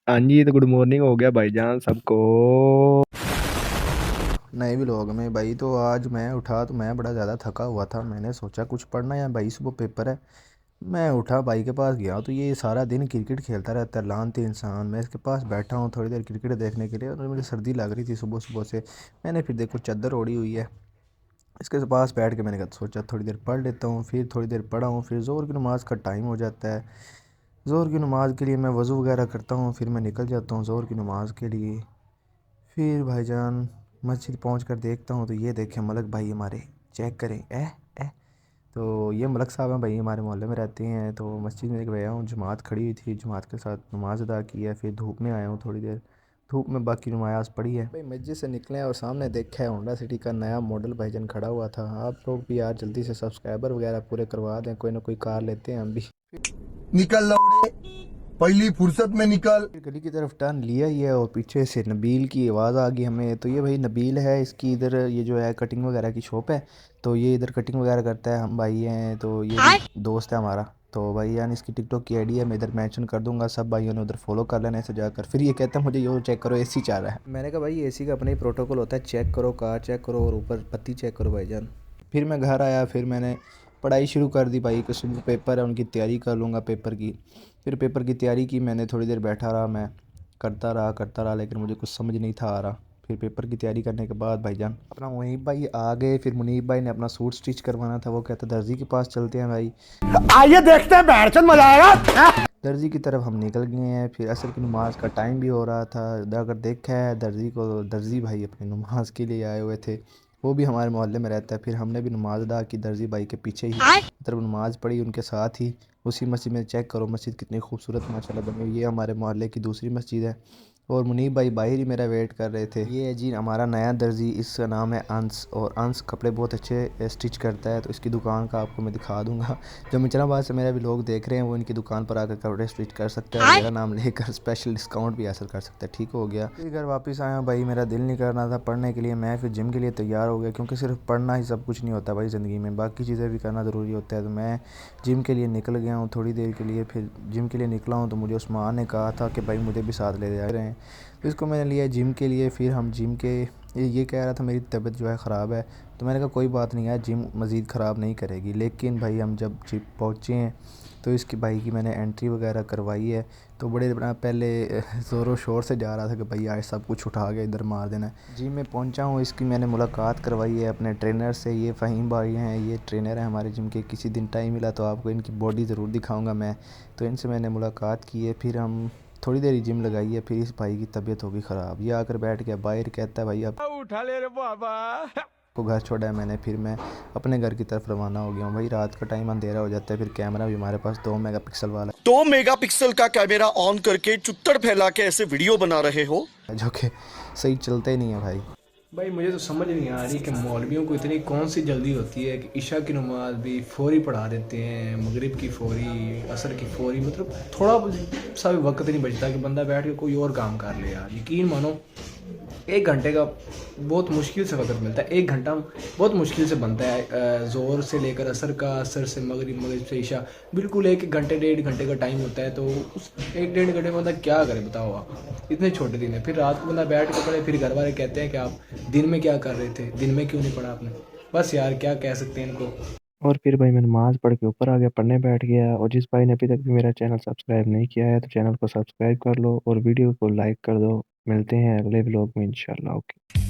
हाँ जी, तो good morning हो गया भाईजान सबको। नए व्लॉग में भाई। तो आज मैं उठा तो मैं बड़ा ज़्यादा थका हुआ था। मैंने सोचा कुछ पढ़ना है भाई, सुबह पेपर है। मैं उठा भाई के पास गया तो ये सारा दिन क्रिकेट खेलता रहता है लानती इंसान। मैं इसके पास बैठा हूँ थोड़ी देर क्रिकेट देखने के लिए, और मुझे सर्दी लग रही थी सुबह सुबह से। मैंने फिर देखो चादर ओढ़ी हुई है, इसके पास बैठ के मैंने कहा सोचा थोड़ी देर पढ़ लेता हूँ। फिर थोड़ी देर पढ़ा हूँ, फिर ज़ोहर की नमाज़ का टाइम हो जाता है। ज़ोहर की नमाज़ के लिए मैं वज़ू वगैरह करता हूँ, फिर मैं निकल जाता हूँ ज़ोहर की नमाज़ के लिए। फिर भाईजान मस्जिद पहुंच कर देखता हूँ तो ये देखें मलक भाई हमारे। चेक करें ए। तो ये मलक साहब हैं भाई, हमारे मोहल्ले में रहते हैं। तो मस्जिद में गया हूँ, जमात खड़ी हुई थी, जमात के साथ नमाज़ अदा की है। फिर धूप में आया हूँ थोड़ी देर, धूप में बाकी नमाज पढ़ी है भाई। मस्जिद से निकले और सामने देखा है होंडा सिटी का नया मॉडल भाईजान खड़ा हुआ था। आप लोग भी यार जल्दी से सब्सक्राइबर वगैरह पूरे करवा दें, कोई ना कोई कार लेते हैं हम भी। निकल लौड़े, पहली फुर्सत में निकल। फिर गली की तरफ टर्न लिया ही है और पीछे से नबील की आवाज़ आ गई हमें। तो ये भाई नबील है, इसकी इधर ये जो है कटिंग वगैरह की शॉप है। तो ये इधर कटिंग वगैरह करता है, हम भाई हैं। तो ये भी दोस्त है हमारा। तो भाई यानी इसकी टिकटॉक की आईडी है, मैं इधर मेंशन कर दूंगा, सब भाइयों ने उधर फॉलो कर लेना इसे जाकर। फिर ये कहता है मुझे यो चेक करो एसी चाह रहा है। मैंने कहा भाई एसी का अपना ही प्रोटोकॉल होता है, चेक करो कार चेक करो और ऊपर पत्ती चेक करो भाईजान। फिर मैं घर आया, फिर मैंने पढ़ाई शुरू कर दी भाई। कुछ पेपर है उनकी तैयारी कर लूँगा पेपर की। फिर पेपर की तैयारी की मैंने, थोड़ी देर बैठा रहा मैं, करता रहा लेकिन मुझे कुछ समझ नहीं था आ रहा। फिर पेपर की तैयारी करने के बाद भाईजान अपना मुनीब भाई आ गए। फिर मुनीब भाई ने अपना सूट स्टिच करवाना था, वो कहता दर्जी के पास चलते हैं भाई। आइए देखते हैं, बैठ मजा आएगा। दर्जी की तरफ हम निकल गए हैं। फिर असर की नमाज़ का टाइम भी हो रहा था। अगर देखा है दर्जी को, दर्जी भाई अपनी नमाज के लिए आए हुए थे, वो भी हमारे मोहल्ले में रहता है। फिर हमने भी नमाज़ अदा की दर्जी भाई के पीछे ही, मतलब नमाज़ पढ़ी उनके साथ ही उसी मस्जिद में। चेक करो मस्जिद कितनी खूबसूरत माशाल्लाह बनी हुई है, ये हमारे मोहल्ले की दूसरी मस्जिद है। और मुनीब भाई बाहर ही मेरा वेट कर रहे थे। ये है जी हमारा नया दर्जी, इसका नाम है अंस, और अंस कपड़े बहुत अच्छे स्टिच करता है। तो इसकी दुकान का आपको मैं दिखा दूंगा। जो मिचनाबाद से मेरा भी लोग देख रहे हैं वो इनकी दुकान पर आकर कपड़े स्टिच कर सकते हैं, और मेरा नाम लेकर स्पेशल डिस्काउंट भी हासिल कर सकते हैं। ठीक हो गया। फिर घर वापस आया भाई, मेरा दिल नहीं कर रहा था पढ़ने के लिए। मैं फिर जिम के लिए तैयार हो गया, क्योंकि सिर्फ पढ़ना ही सब कुछ नहीं होता भाई ज़िंदगी में, बाकी चीज़ें भी करना ज़रूरी होता है। तो मैं जिम के लिए निकल गया हूँ थोड़ी देर के लिए। फिर जिम के लिए निकला हूँ तो मुझे उस्मान ने कहा था कि भाई मुझे भी साथ ले जा रहे हैं, तो इसको मैंने लिया जिम के लिए। फिर हम जिम के, ये कह रहा था मेरी तबीयत जो है ख़राब है। तो मैंने कहा कोई बात नहीं है, जिम मज़ीद ख़राब नहीं करेगी। लेकिन भाई हम जब जिम पहुँचे हैं तो इसकी भाई की मैंने एंट्री वगैरह करवाई है। तो बड़े बड़ा पहले ज़ोरों शोर से जा रहा था कि भाई आज सब कुछ उठा के इधर मार देना है। जिम में पहुंचा हूँ, इसकी मैंने मुलाकात करवाई है अपने ट्रेनर से। ये फ़हीम भाई हैं, ये ट्रेनर हैं हमारे जिम के। किसी दिन टाइम मिला तो आपको इनकी बॉडी ज़रूर दिखाऊंगा मैं। तो इनसे मैंने मुलाकात की है। फिर हम थोड़ी देर ही जिम लगाई है। फिर इस भाई की तबीयत होगी ख़राब, ये आकर बैठ गया बाहर, कहता है भाई अब उठा ले रे बाबा। को घर छोड़ा है मैंने। फिर मैं अपने घर की तरफ रवाना हो गया हूँ भाई। रात का टाइम अंधेरा हो जाता है। फिर कैमरा भी हमारे पास 2 मेगापिक्सल वाला 2 मेगापिक्सल का कैमरा ऑन करके चुत्तर फैला के ऐसे वीडियो बना रहे हो। है, जो कि सही चलता ही नहीं है भाई। भाई मुझे तो समझ नहीं आ रही कि मौलवियों को इतनी कौन सी जल्दी होती है कि इशा की नमाज भी फौरी पढ़ा देते हैं, मगरिब की फौरी, असर की फौरी। मतलब थोड़ा सा भी वक्त नहीं बचता कि बंदा बैठ के कोई और काम कर ले यार। यकीन मानो 1 घंटे का बहुत मुश्किल से वक्त मिलता है। 1 घंटा बहुत मुश्किल से बनता है, ज़ोर से लेकर असर का, असर से मगरिब, मगरिब से इशा, बिल्कुल 1 घंटे 1.5 घंटे का टाइम होता है। तो उस 1-1.5 घंटे में बंदा क्या करे बताओ आप, इतने छोटे दिन है। फिर रात को बंदा बैठ के पढ़े, फिर घर वाले कहते हैं कि आप दिन में क्या कर रहे थे, दिन में क्यों नहीं पढ़ा आपने। बस यार क्या कह सकते हैं इनको। और फिर भाई मैं नमाज पढ़ के ऊपर आ गया, पढ़ने बैठ गया। और जिस भाई ने अभी तक भी मेरा चैनल सब्सक्राइब नहीं किया है तो चैनल को सब्सक्राइब कर लो और वीडियो को लाइक कर दो। मिलते हैं अगले व्लॉग में इंशाल्लाह। ओके।